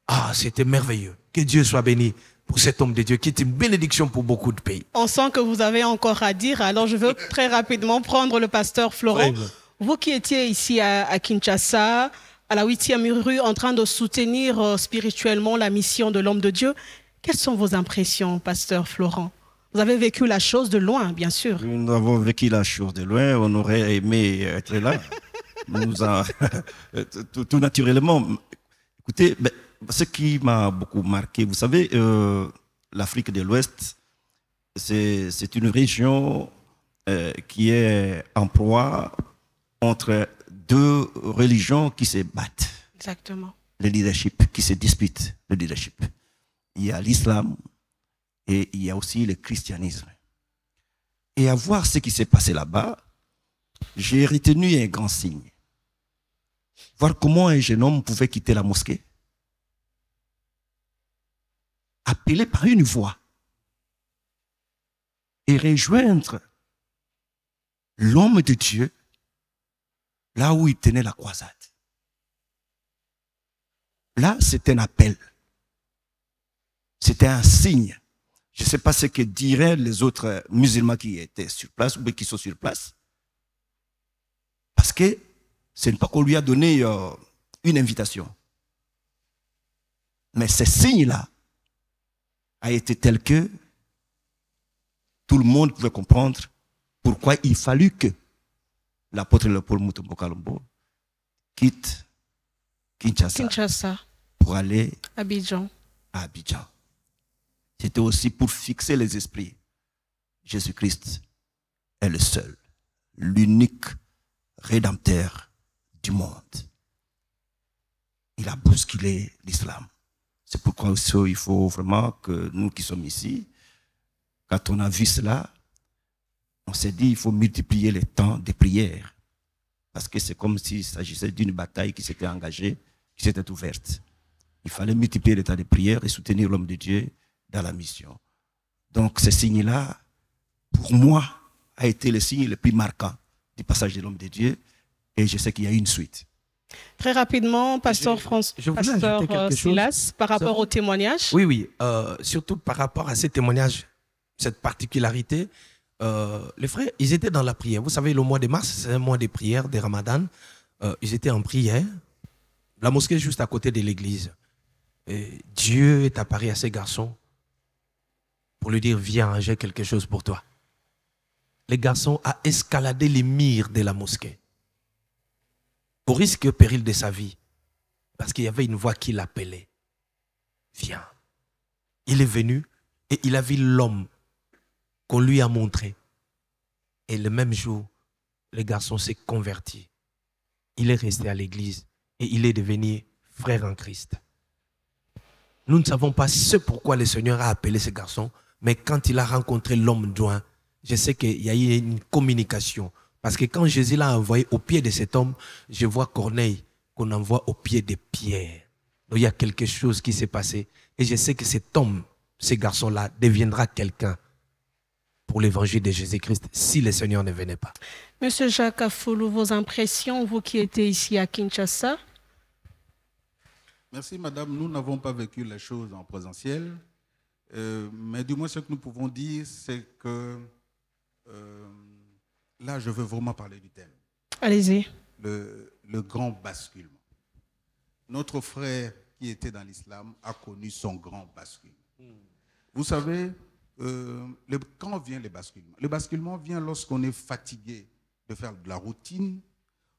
Ah, c'était merveilleux. Que Dieu soit béni pour cet homme de Dieu qui est une bénédiction pour beaucoup de pays.
On sent que vous avez encore à dire, alors je veux très rapidement prendre le pasteur Florent. Oui. Vous qui étiez ici à Kinshasa, à la 8e rue, en train de soutenir spirituellement la mission de l'homme de Dieu, quelles sont vos impressions, pasteur Florent? Vous avez vécu la chose de loin, bien sûr.
Nous avons vécu la chose de loin, on aurait aimé être là. Tout naturellement. Écoutez, ce qui m'a beaucoup marqué, vous savez, l'Afrique de l'Ouest, c'est une région qui est en proie entre deux religions qui se battent.
Exactement.
Le leadership, qui se disputent, le leadership. Il y a l'islam et il y a aussi le christianisme. Et à voir ce qui s'est passé là-bas, j'ai retenu un grand signe. Voir comment un jeune homme pouvait quitter la mosquée, appelé par une voix, et rejoindre l'homme de Dieu là où il tenait la croisade. Là, c'était un appel. C'était un signe. Je ne sais pas ce que diraient les autres musulmans qui étaient sur place ou qui sont sur place. Parce que ce n'est pas qu'on lui a donné une invitation. Mais ce signe-là a été tel que tout le monde pouvait comprendre pourquoi il fallut que l'apôtre Léopold Mutombo Kalombo quitte Kinshasa pour aller
à Abidjan.
C'était aussi pour fixer les esprits. Jésus-Christ est le seul, l'unique rédempteur du monde. Il a bousculé l'islam. C'est pourquoi aussi, il faut vraiment que nous qui sommes ici, quand on a vu cela, on s'est dit qu'il faut multiplier les temps de prière. Parce que c'est comme s'il s'agissait d'une bataille qui s'était engagée, qui s'était ouverte. Il fallait multiplier les temps de prière et soutenir l'homme de Dieu dans la mission. Donc ce signe-là, pour moi, a été le signe le plus marquant du passage de l'homme de Dieu. Et je sais qu'il y a une suite.
Très rapidement, pasteur Silas, par rapport au témoignage.
Oui, oui. Surtout par rapport à ces témoignages, cette particularité, les frères, ils étaient dans la prière. Vous savez, le mois de mars, c'est un mois de prière, de Ramadan. Ils étaient en prière. La mosquée est juste à côté de l'église. Et Dieu est apparu à ces garçons pour lui dire, viens, j'ai quelque chose pour toi. Les garçons ont escaladé les murs de la mosquée, au risque et péril de sa vie, parce qu'il y avait une voix qui l'appelait. Viens. Il est venu et il a vu l'homme qu'on lui a montré. Et le même jour, le garçon s'est converti. Il est resté à l'église et il est devenu frère en Christ. Nous ne savons pas ce pourquoi le Seigneur a appelé ce garçon, mais quand il a rencontré l'homme douin, je sais qu'il y a eu une communication. Parce que quand Jésus l'a envoyé au pied de cet homme, je vois Corneille qu'on envoie au pied de Pierre. Donc il y a quelque chose qui s'est passé. Et je sais que cet homme, ce garçon-là, deviendra quelqu'un pour l'évangile de Jésus-Christ si le Seigneur ne venait pas.
Monsieur Jacques Afoulou, vos impressions, vous qui étiez ici à Kinshasa?
Merci madame, nous n'avons pas vécu les choses en présentiel, mais du moins ce que nous pouvons dire, c'est que là je veux vraiment parler du thème.
Allez-y.
Le grand basculement. Notre frère qui était dans l'islam a connu son grand basculement. Vous savez, quand vient le basculement? Le basculement vient lorsqu'on est fatigué de faire de la routine,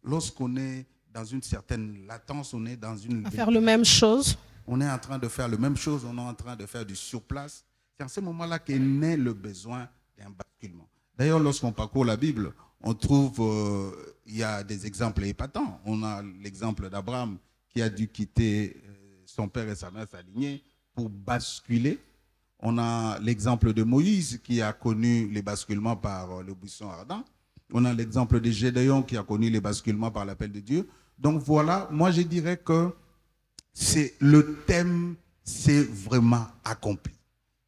lorsqu'on est dans une certaine latence, on est dans une...
À faire la même chose.
On est en train de faire la même chose, on est en train de faire du surplace. C'est à ce moment-là qu'est né le besoin d'un basculement. D'ailleurs, lorsqu'on parcourt la Bible, on trouve, il y a des exemples épatants. On a l'exemple d'Abraham qui a dû quitter son père et sa mère, sa lignée, pour basculer. On a l'exemple de Moïse qui a connu les basculements par le buisson ardent. On a l'exemple de Gédéon qui a connu les basculements par l'appel de Dieu. Donc voilà, moi je dirais que c'est le thème, c'est vraiment accompli.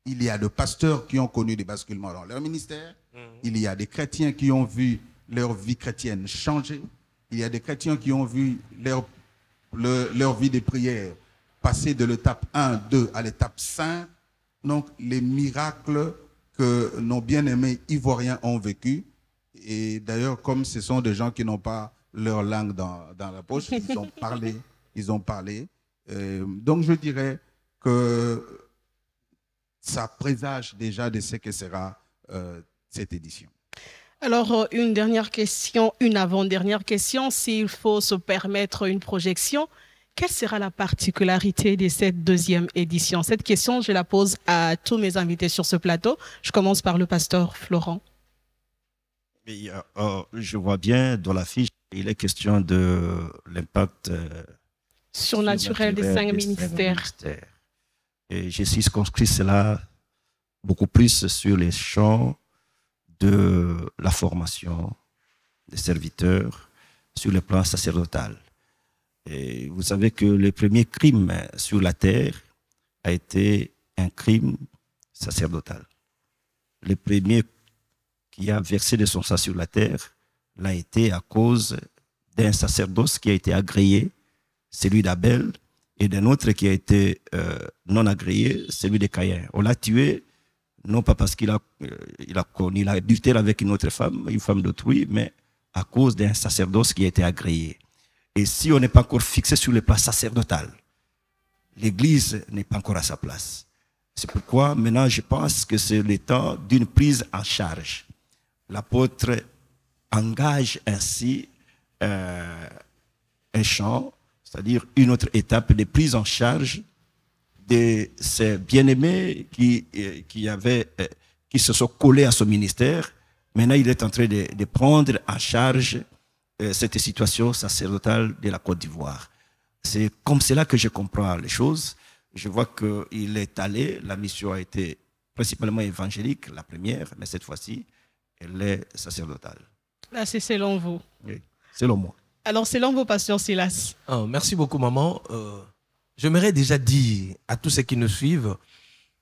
Il y a des pasteurs qui ont connu des basculements dans leur ministère. Il y a des chrétiens qui ont vu leur vie chrétienne changer. Il y a des chrétiens qui ont vu leur vie de prière passer de l'étape 1, 2 à l'étape 5. Donc, les miracles que nos bien-aimés ivoiriens ont vécu. Et d'ailleurs, comme ce sont des gens qui n'ont pas leur langue dans la poche, ils ont parlé. Donc, je dirais que ça présage déjà de ce que sera cette édition.
Alors, une dernière question, une avant-dernière question. S'il faut se permettre une projection, quelle sera la particularité de cette deuxième édition? Cette question, je la pose à tous mes invités sur ce plateau. Je commence par le pasteur Florent.
Et, je vois bien dans la fiche, il est question de l'impact
surnaturel des 5 ministères.
Et j'ai circonscrit cela beaucoup plus sur les champs de la formation des serviteurs sur le plan sacerdotal. Et vous savez que le premier crime sur la terre a été un crime sacerdotal. Le premier qui a versé de son sang sur la terre l'a été à cause d'un sacerdoce qui a été agréé, celui d'Abel, et d'un autre qui a été non agréé, celui de Caïn. On l'a tué, non pas parce qu'il a adultéré avec une autre femme, une femme d'autrui, mais à cause d'un sacerdoce qui a été agréé. Et si on n'est pas encore fixé sur le plan sacerdotal, l'Église n'est pas encore à sa place. C'est pourquoi maintenant je pense que c'est le temps d'une prise en charge. L'apôtre engage ainsi un champ, c'est-à-dire une autre étape de prise en charge de ces bien-aimés qui se sont collés à son ministère. Maintenant, il est en train de prendre en charge cette situation sacerdotale de la Côte d'Ivoire. C'est comme cela que je comprends les choses. Je vois qu'il est allé, la mission a été principalement évangélique, la première, mais cette fois-ci, elle est sacerdotale.
Là, c'est selon vous.
Oui, selon moi.
Alors, selon vous, pasteur Silas.
Merci beaucoup, maman. J'aimerais déjà dire à tous ceux qui nous suivent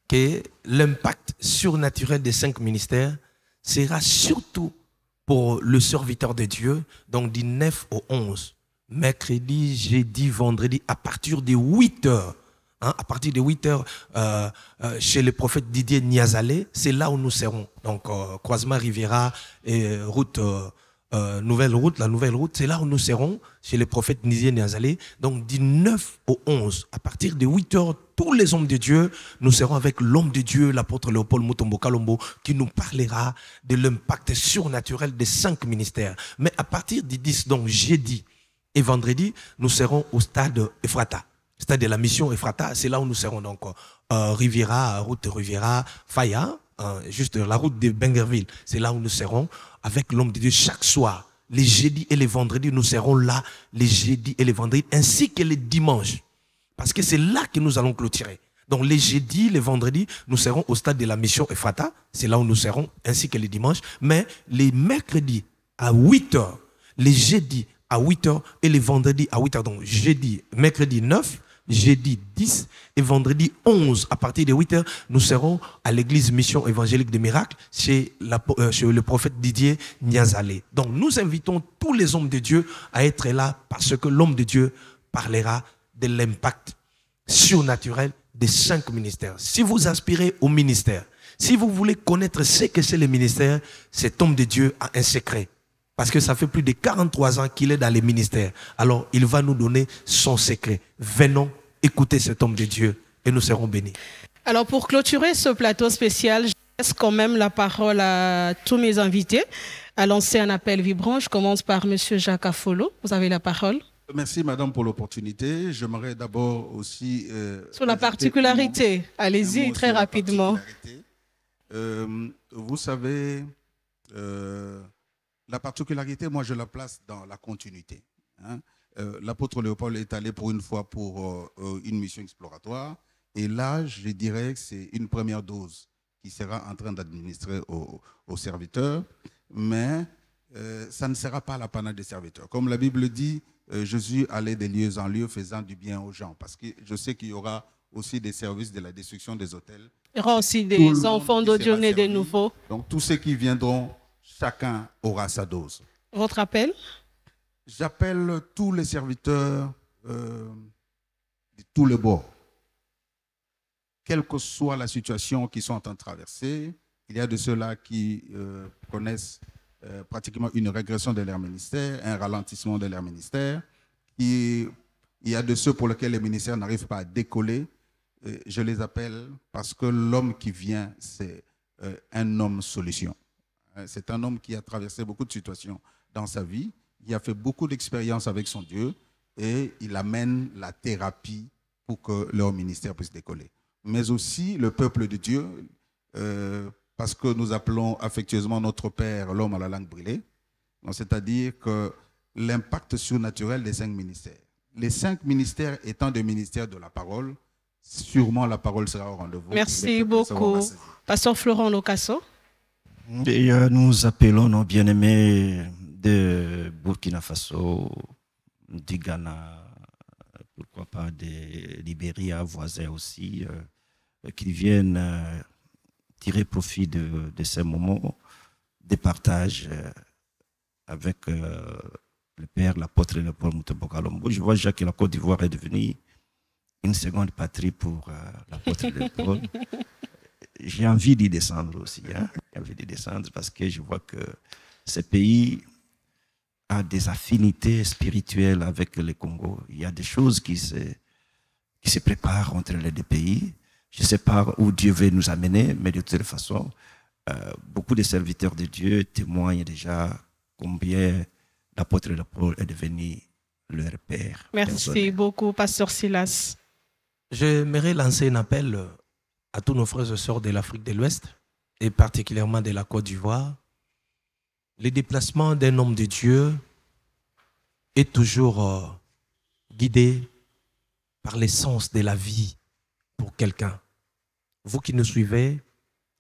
que l'impact surnaturel des 5 ministères sera surtout pour le serviteur de Dieu, donc du 9 au 11, mercredi, jeudi, vendredi, à partir de 8 heures. À partir de 8 heures, chez le prophète Didier Niazalé, c'est là où nous serons. Donc, croisement Riviera et nouvelle route, la nouvelle route, c'est là où nous serons, chez le prophète Didier Niazalé. Donc, du 9 au 11, à partir de 8 heures, tous les hommes de Dieu, nous serons avec l'homme de Dieu, l'apôtre Léopold Mutombo Kalombo, qui nous parlera de l'impact surnaturel des 5 ministères. Mais à partir du 10, donc jeudi et vendredi, nous serons au stade Ephrata. Stade de la mission Ephrata, c'est là où nous serons. Donc, Riviera, route Riviera, Faya, juste la route de Bengerville, c'est là où nous serons avec l'homme de Dieu chaque soir. Les jeudis et les vendredis, nous serons là, les jeudis et les vendredis, ainsi que les dimanches. Parce que c'est là que nous allons clôturer. Donc les jeudis, les vendredis, nous serons au stade de la mission Ephrata, c'est là où nous serons, ainsi que les dimanches. Mais les mercredis à 8 heures, les jeudis à 8 heures et les vendredis à 8 heures. Donc jeudi, mercredi 9, jeudi 10 et vendredi 11, à partir de 8 heures, nous serons à l'église Mission Évangélique des Miracles chez le prophète Didier Niazalé. Donc nous invitons tous les hommes de Dieu à être là parce que l'homme de Dieu parlera de l'impact surnaturel des 5 ministères. Si vous aspirez au ministère, si vous voulez connaître ce que c'est le ministère, cet homme de Dieu a un secret. Parce que ça fait plus de 43 ans qu'il est dans les ministères. Alors, il va nous donner son secret. Venons écouter cet homme de Dieu et nous serons bénis.
Alors, pour clôturer ce plateau spécial, je laisse quand même la parole à tous mes invités à lancer un appel vibrant. Je commence par M. Jacques Afolo. Vous avez la parole.
Merci, madame, pour l'opportunité. J'aimerais d'abord aussi...
sur la particularité. Allez-y, très rapidement.
Vous savez, la particularité, moi je la place dans la continuité. Hein. L'apôtre Léopold est allé pour une fois pour une mission exploratoire. Et là, je dirais que c'est une première dose qui sera en train d'administrer aux serviteurs. Mais ça ne sera pas l'apanage des serviteurs. Comme la Bible dit, Jésus allait de lieu en lieu faisant du bien aux gens. Parce que je sais qu'il y aura aussi des services de la destruction des hôtels.
Il y aura aussi des enfants de Dieu nés de nouveau.
Donc tous ceux qui viendront, chacun aura sa dose.
Votre appel?
J'appelle tous les serviteurs de tous les bords. Quelle que soit la situation qu'ils sont en train de traverser, il y a de ceux-là qui connaissent pratiquement une régression de leur ministère, un ralentissement de leur ministère. Il y a de ceux pour lesquels les ministères n'arrivent pas à décoller. Je les appelle parce que l'homme qui vient, c'est un homme solution. C'est un homme qui a traversé beaucoup de situations dans sa vie. Il a fait beaucoup d'expériences avec son Dieu et il amène la thérapie pour que leur ministère puisse décoller. Mais aussi le peuple de Dieu, parce que nous appelons affectueusement notre Père l'homme à la langue brûlée, c'est-à-dire que l'impact surnaturel des 5 ministères. Les 5 ministères étant des ministères de la parole, sûrement la parole sera au rendez-vous.
Merci beaucoup. Pasteur Florent Locasso.
Et nous appelons nos bien-aimés de Burkina Faso, du Ghana, pourquoi pas de Libéria, voisins aussi, qui viennent tirer profit de ces moments de partage avec le Père, l'apôtre Léopold Mutombo Kalombo. Je vois déjà que la Côte d'Ivoire est devenue une seconde patrie pour l'apôtre Léopold. J'ai envie d'y descendre aussi. Hein? J'ai envie d'y descendre parce que je vois que ce pays a des affinités spirituelles avec le Congo. Il y a des choses qui se préparent entre les deux pays. Je ne sais pas où Dieu veut nous amener, mais de toute façon, beaucoup de serviteurs de Dieu témoignent déjà combien l'apôtre Léopold est devenu leur père.
Merci beaucoup, Pasteur Silas.
J'aimerais lancer un appel à tous nos frères et sœurs de l'Afrique de l'Ouest, et particulièrement de la Côte d'Ivoire. Le déplacement d'un homme de Dieu est toujours guidé par l'essence de la vie pour quelqu'un. Vous qui nous suivez,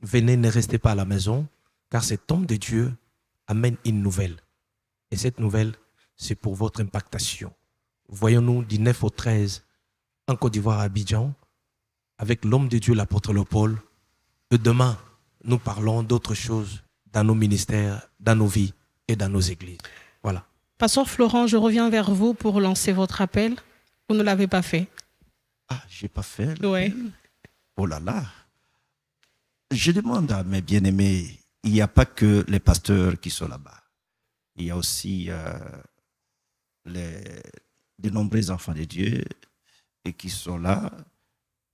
venez, ne restez pas à la maison, car cet homme de Dieu amène une nouvelle. Et cette nouvelle, c'est pour votre impactation. Voyons-nous du 9 au 13 en Côte d'Ivoire à Abidjan, avec l'homme de Dieu, l'apôtre Léopold. Et demain, nous parlons d'autres choses dans nos ministères, dans nos vies et dans nos églises. Voilà.
Pasteur Florent, je reviens vers vous pour lancer votre appel. Vous ne l'avez pas fait.
Ah, je n'ai pas fait.
Oui.
Oh là là. Je demande à mes bien-aimés, il n'y a pas que les pasteurs qui sont là-bas. Il y a aussi de nombreux enfants de Dieu et qui sont là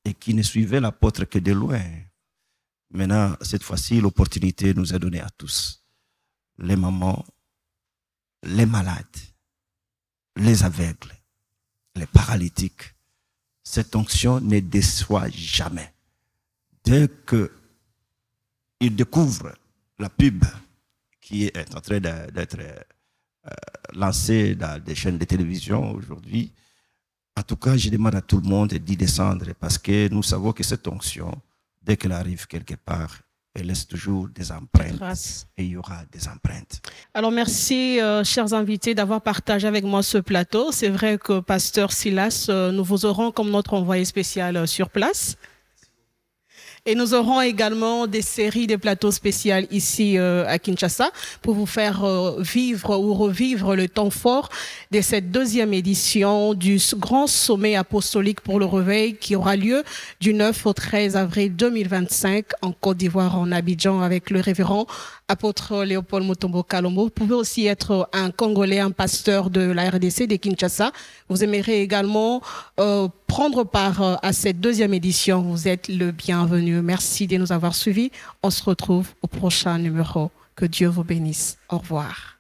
et qui ne suivaient l'apôtre que de loin. Maintenant, cette fois-ci, l'opportunité nous est donnée à tous. Les mamans, les malades, les aveugles, les paralytiques. Cette onction ne déçoit jamais. Dès qu'ils découvrent la pub qui est en train d'être lancée dans des chaînes de télévision aujourd'hui, en tout cas, je demande à tout le monde d'y descendre parce que nous savons que cette onction, dès qu'elle arrive quelque part, elle laisse toujours des empreintes.
Grâce.
Et il y aura des empreintes.
Alors merci, chers invités, d'avoir partagé avec moi ce plateau. C'est vrai que Pasteur Silas, nous vous aurons comme notre envoyé spécial sur place. Et nous aurons également des séries de plateaux spéciaux ici à Kinshasa pour vous faire vivre ou revivre le temps fort de cette 2e édition du grand sommet apostolique pour le réveil qui aura lieu du 9 au 13 avril 2025 en Côte d'Ivoire, en Abidjan, avec le révérend apôtre Léopold Mutombo Kalombo. Vous pouvez aussi être un Congolais, un pasteur de la RDC de Kinshasa. Vous aimerez également prendre part à cette 2e édition. Vous êtes le bienvenu. Merci de nous avoir suivis. On se retrouve au prochain numéro. Que Dieu vous bénisse. Au revoir.